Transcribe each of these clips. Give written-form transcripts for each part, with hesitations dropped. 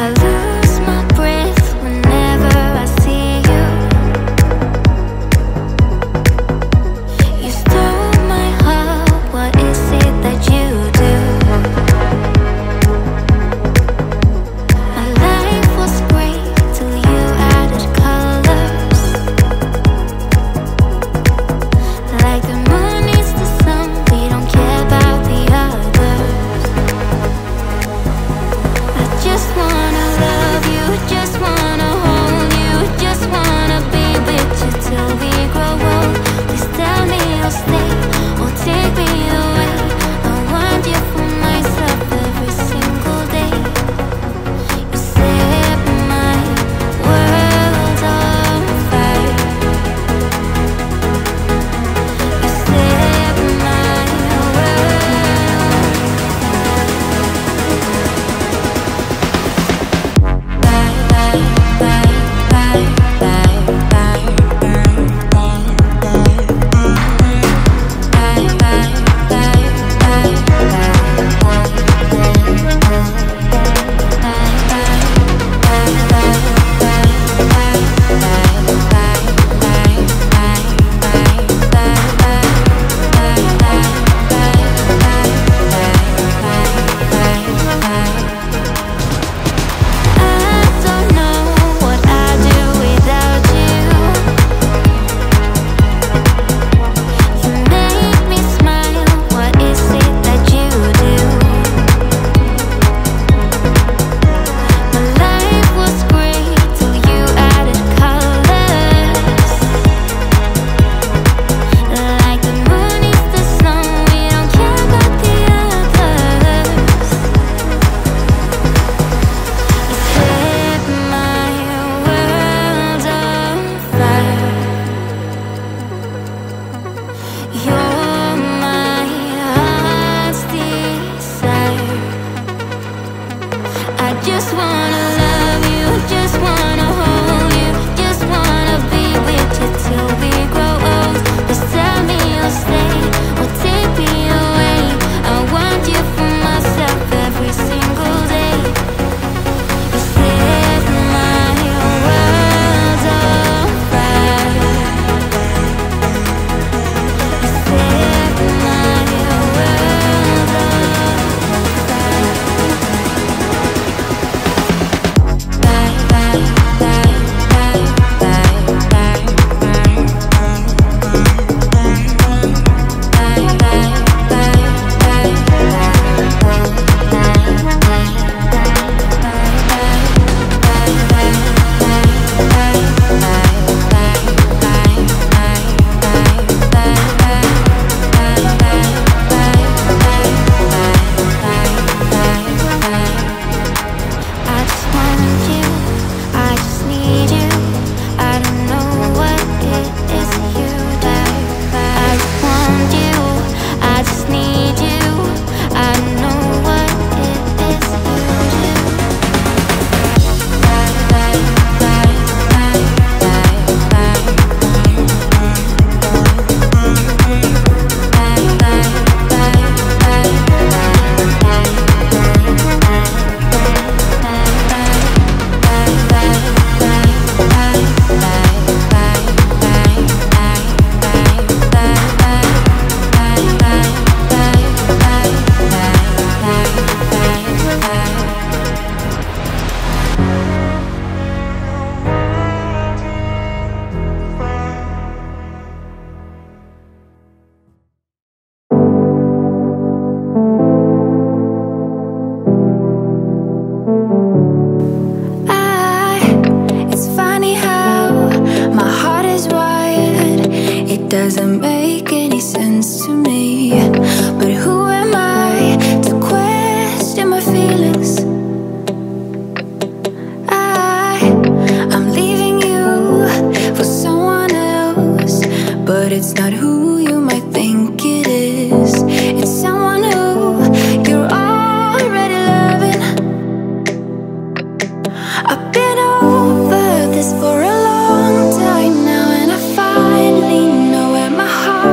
I lose my breath whenever I see you. You stole my heart, what is it that you do? My life was great till you added colors. Like the moon needs the sun, we don't care about the others. I just wanna love you, just wanna hold you, just wanna be with you till we grow old. Please tell me you'll stay or take me away. I want you for myself every single day. You set my world on fire. You set my world. I don't know what I'd do without you. You make me smile, what is it that you do? My life was great till you added colors. Like the moon is the sun, we don't care about the others. You set my world on fire. You're my heart's desire. I just wanna love you, just wanna hold you, just wanna be with you till we grow old. Just tell me you'll stay or take me away. I want you for myself every single day. You set my world on fire. You set my world I just want you, I just need you. I don't know what it is you do. I just want you, I just need you. I don't know what it is you do. It's funny how my heart is wired. It doesn't make any sense to me. But who am I to question my feelings? I'm leaving you for someone else, but it's not who you might think it is. It's someone who you're already loving. I've been over this for a long time now, and I finally know where my heart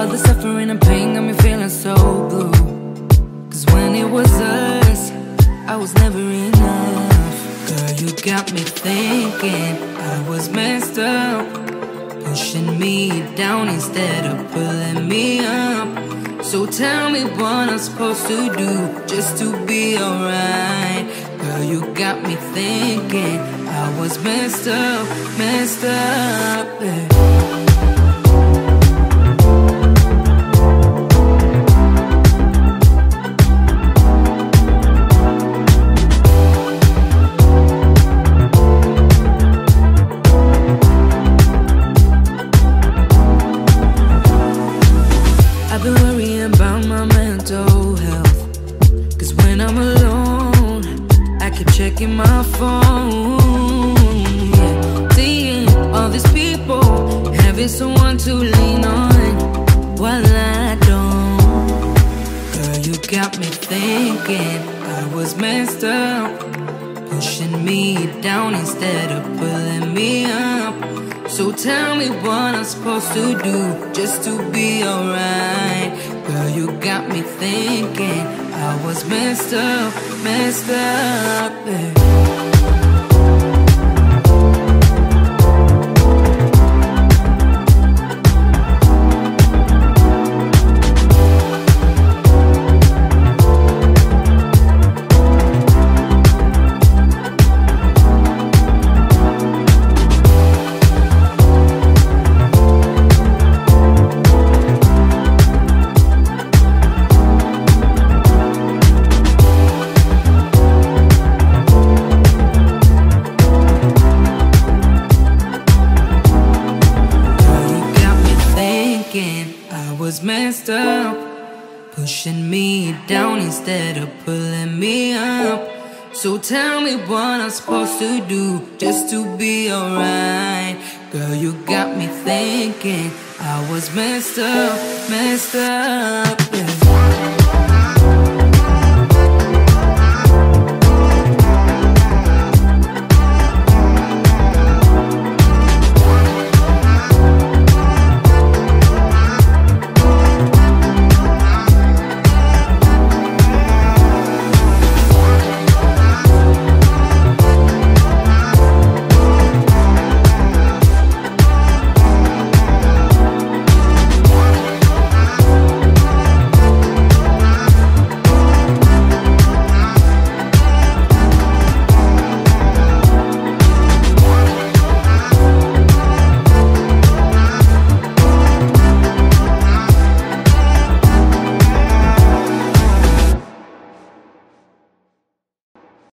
All the suffering and pain got me feeling so blue. Cause when it was us, I was never enough. Girl, you got me thinking I was messed up, pushing me down instead of pulling me up. So tell me what I'm supposed to do just to be alright. Girl, you got me thinking I was messed up, yeah. I've been worrying about my mental health. Cause when I'm alone, I keep checking my phone, yeah. Seeing all these people, having someone to lean on, while I don't. Girl, you got me thinking I was messed up, pushing me down instead of pulling me up. So tell me what I'm supposed to do just to be alright. Girl, you got me thinking I was messed up, yeah. I was messed up, pushing me down instead of pulling me up. So tell me what I'm supposed to do just to be alright. Girl, you got me thinking I was messed up,